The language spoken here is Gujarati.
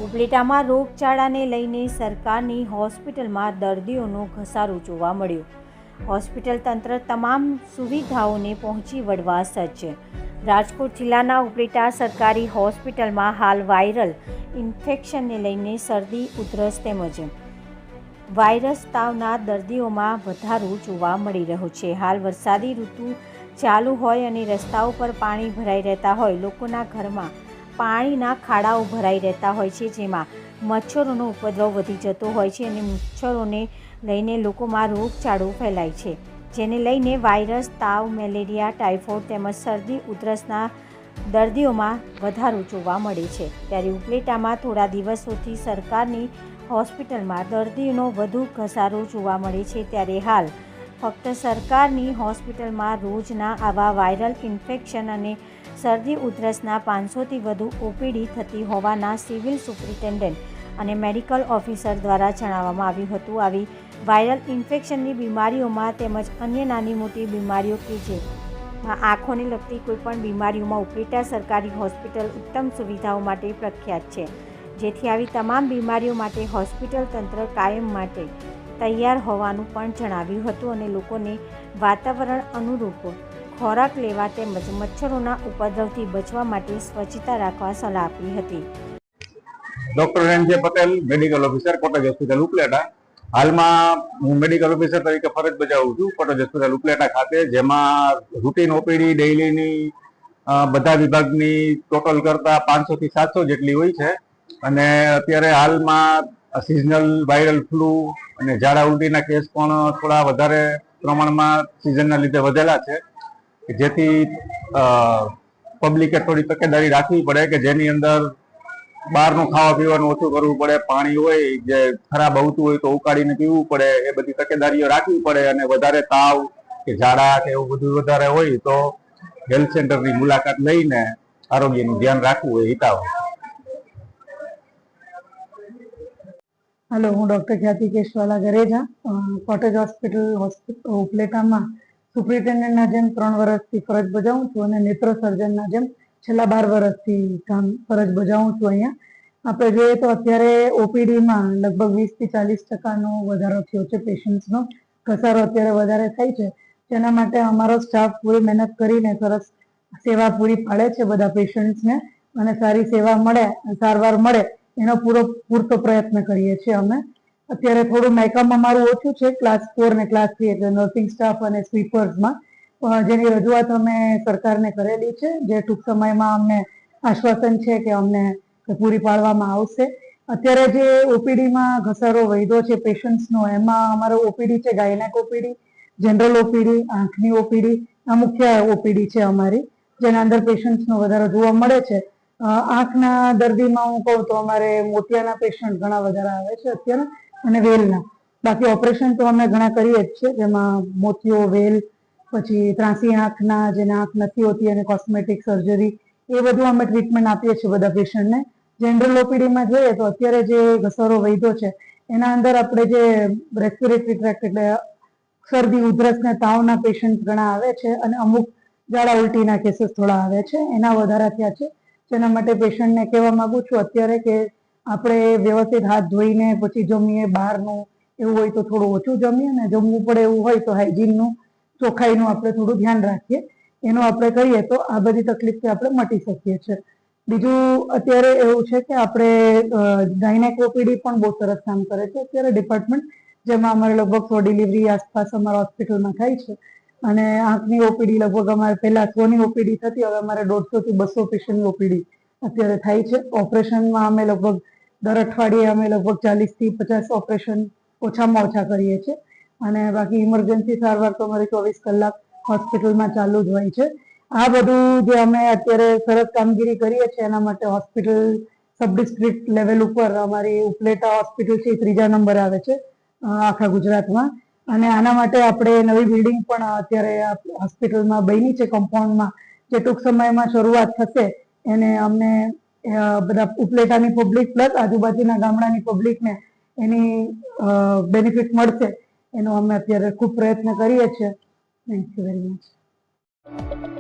ઉપલેટામાં રોગચાળાને લઈને સરકારની હોસ્પિટલમાં દર્દીઓનો ઘસારો જોવા મળ્યો. હોસ્પિટલ તંત્ર તમામ સુવિધાઓને પહોંચી વળવા સજ્જ. રાજકોટ જિલ્લાના ઉપલેટા સરકારી હોસ્પિટલમાં હાલ વાયરલ ઇન્ફેક્શનને લઈને શરદી, ઉધરસ તેમજ વાયરસ તાવના દર્દીઓમાં વધારો જોવા મળી રહ્યો છે. હાલ વરસાદી ઋતુ ચાલુ હોય અને રસ્તાઓ પર પાણી ભરાઈ રહેતા હોય, લોકોના ઘરમાં પાણીના ખાડાઓ ભરાઈ રહેતા હોય છે, જેમાં મચ્છરોનો ઉપદ્રવ વધી જતો હોય છે અને મચ્છરોને લઈને લોકોમાં રોગચાળો ફેલાય છે, જેને લઈને વાયરસ, તાવ, મેલેરિયા, ટાઇફોઇડ તેમજ શરદી, ઉધરસના દર્દીઓમાં વધારો જોવા મળે છે. ત્યારે ઉપલેટામાં થોડા દિવસોથી સરકારની હોસ્પિટલમાં દર્દીઓનો વધુ ઘસારો જોવા મળે છે. ત્યારે હાલ ફક્ત સરકારની હોસ્પિટલમાં રોજના આવા વાયરલ ઇન્ફેક્શન અને શરદી, ઉધરસના 500થી વધુ ઓપીડી થતી હોવાના સિવિલ સુપ્રિન્ટેન્ડન્ટ અને મેડિકલ ઓફિસર દ્વારા જણાવવામાં આવ્યું હતું. આવી વાયરલ ઇન્ફેક્શનની બીમારીઓમાં તેમજ અન્ય નાની મોટી બીમારીઓ કે જે આંખોને લગતી કોઈપણ બીમારીઓમાં ઉપલેટા સરકારી હોસ્પિટલ ઉત્તમ સુવિધાઓ માટે પ્રખ્યાત છે, જેથી આવી તમામ બીમારીઓ માટે હોસ્પિટલ તંત્ર કાયમ માટે તૈયાર હોવાનું પણ જણાવ્યું હતું અને લોકોને વાતાવરણ અનુરૂપ ખોરાક લેવા તેમજ મચ્છરોના ઉપદ્રવથી બચવા માટે સ્વચ્છતા રાખવા સલાહ આપી હતી. Doctor N J. Patel, medical officer, cottage hospital Upleta. હાલમાં હું મેડિકલ ઓફિસર તરીકે ફરજ બજાવું છું કોટેજ હોસ્પિટલ ઉપલેટા ખાતે, જેમાં રૂટીન ઓપીડી ડેઇલીની બધા વિભાગની ટોટલ કરતા 500 થી 700 જેટલી હોય છે. અને અત્યારે હાલમાં સિઝનલ વાયરલ ફ્લૂ અને ઝાડા ઉલટીના કેસ પણ થોડા વધારે પ્રમાણમાં સિઝનના લીધે વધેલા છે, જેથી પબ્લિકે થોડી તકેદારી રાખવી પડે કે જેની અંદર બહારનું ખાવા પીવાનું ઓછું કરવું પડે, પાણી હોય જે ખરાબ આવતું હોય તો ઉકાળીને પીવું પડે, એ બધી તકેદારીઓ રાખવી પડે. અને વધારે તાવ કે ઝાડા કે એવું બધું વધારે હોય તો હેલ્થ સેન્ટરની મુલાકાત લઈને આરોગ્યનું ધ્યાન રાખવું એ હિતાવ. હેલો, હું ડૉક્ટર ખ્યાતિ કેશવાલા ગરેજા, કોટેજ હોસ્પિટલ ઉપલેટામાં સુપ્રિન્ટેન્ડન્ટના જેમ 3 વર્ષથી ફરજ બજાવું છું અને નેત્ર સર્જનના જેમ છેલ્લા 12 વર્ષથી ફરજ બજાવું છું. અહીંયા આપણે જોઈએ તો અત્યારે ઓપીડીમાં લગભગ 20% થી 40% વધારો થયો છે. પેશન્ટ્સનો ઘસારો અત્યારે વધારે થાય છે, જેના માટે અમારો સ્ટાફ પૂરી મહેનત કરીને સરસ સેવા પૂરી પાડે છે બધા પેશન્ટ્સને, અને સારી સેવા મળે, સારવાર મળે એનો પૂરતો પ્રયત્ન કરીએ છીએ. અમે અત્યારે થોડું મેકઅપ અમારું ઓછું છે, ક્લાસ 4 અને ક્લાસ 3 એટલે નર્સિંગ સ્ટાફ અને સ્વીપર્સમાં, જેની રજૂઆત અમે સરકારને કરેલી છે, જે ટૂંક સમયમાં અમને આશ્વાસન છે કે અમને પૂરી પાડવામાં આવશે. અત્યારે જે ઓપીડીમાં ઘસારો વધ્યો છે પેશન્ટ્સનો, એમાં અમારો ઓપીડી છે ગાયનેક ઓપીડી, જનરલ ઓપીડી, આંખની ઓપીડી, આ મુખ્ય ઓપીડી છે અમારી, જેના અંદર પેશન્ટ્સનો વધારો જોવા મળે છે. આંખના દર્દીમાં હું કહું તો અમારે મોતિયાના પેશન્ટ ઘણા વધારે આવે છે અત્યારે, અને વેલના. બાકી ઓપરેશન તો અમે ઘણા કરીએ જ છે, જેમાં મોતિયો, વેલ, પછી ત્રાંસી આંખના જેને આંખ નથી હોતી અને કોસ્મેટિક સર્જરી, એ બધું અમે ટ્રીટમેન્ટ આપીએ છીએ બધા પેશન્ટને. જનરલ ઓપીડીમાં જોઈએ તો અત્યારે જે ઘસારો વધ્યો છે એના અંદર આપણે જે રેસ્પિરેટરી ટ્રેક્ટ એટલે શરદી, ઉધરસ ને તાવના પેશન્ટ ઘણા આવે છે, અને અમુક ઝાડા ઉલટીના કેસીસ થોડા આવે છે, એના વધારા થયા છે. જેના માટે પેશન્ટને કહેવા માંગુ છું અત્યારે કે આપણે વ્યવસ્થિત હાથ ધોઈને પછી જમીએ, બહારનું એવું હોય તો થોડું ઓછું જમીએ, અને જમવું પડે એવું હોય તો હાઇજીનનું, ચોખ્ખાઈનું આપણે થોડું ધ્યાન રાખીએ. એનું આપણે કરીએ તો આ બધી તકલીફથી આપણે મટી શકીએ છીએ. બીજું અત્યારે એવું છે કે આપણે ગાયનેક ઓપીડી પણ બહુ સરસ કામ કરે છે અત્યારે ડિપાર્ટમેન્ટ, જેમાં અમારે લગભગ 100 ડિલિવરી આસપાસ અમારા હોસ્પિટલમાં થાય છે. અને આંખની ઓપીડી લગભગ અમારે પહેલા 100ની ઓપીડી થતી, હવે અમારે 150 થી 200 પેશન્ટની ઓપીડી અત્યારે થાય છે. ઓપરેશનમાં અમે લગભગ દર અઠવાડિયે અમે લગભગ 40 થી 50 ઓપરેશન ઓછામાં ઓછા કરીએ છીએ. અને બાકી ઇમરજન્સી સારવાર તો અમારી 24 કલાક હોસ્પિટલમાં ચાલુ જ હોય છે. આ બધું જે અમે અત્યારે સરસ કામગીરી કરીએ છીએ એના માટે હોસ્પિટલ સબ ડિસ્ટ્રિક્ટ લેવલ ઉપર અમારી ઉપલેટા હોસ્પિટલ છે, 3જા નંબર આવે છે આખા ગુજરાતમાં. અને આના માટે આપણે નવી બિલ્ડિંગ પણ અત્યારે હોસ્પિટલમાં બની છે કમ્પાઉન્ડમાં, જે ટૂંક સમયમાં શરૂઆત થશે. એને અમને બધા ઉપલેટાની પબ્લિક પ્લસ આજુબાજુના ગામડાની પબ્લિકને એની બેનિફિટ મળશે, એનો અમે અત્યારે ખૂબ પ્રયત્ન કરીએ છીએ. Thank you very much.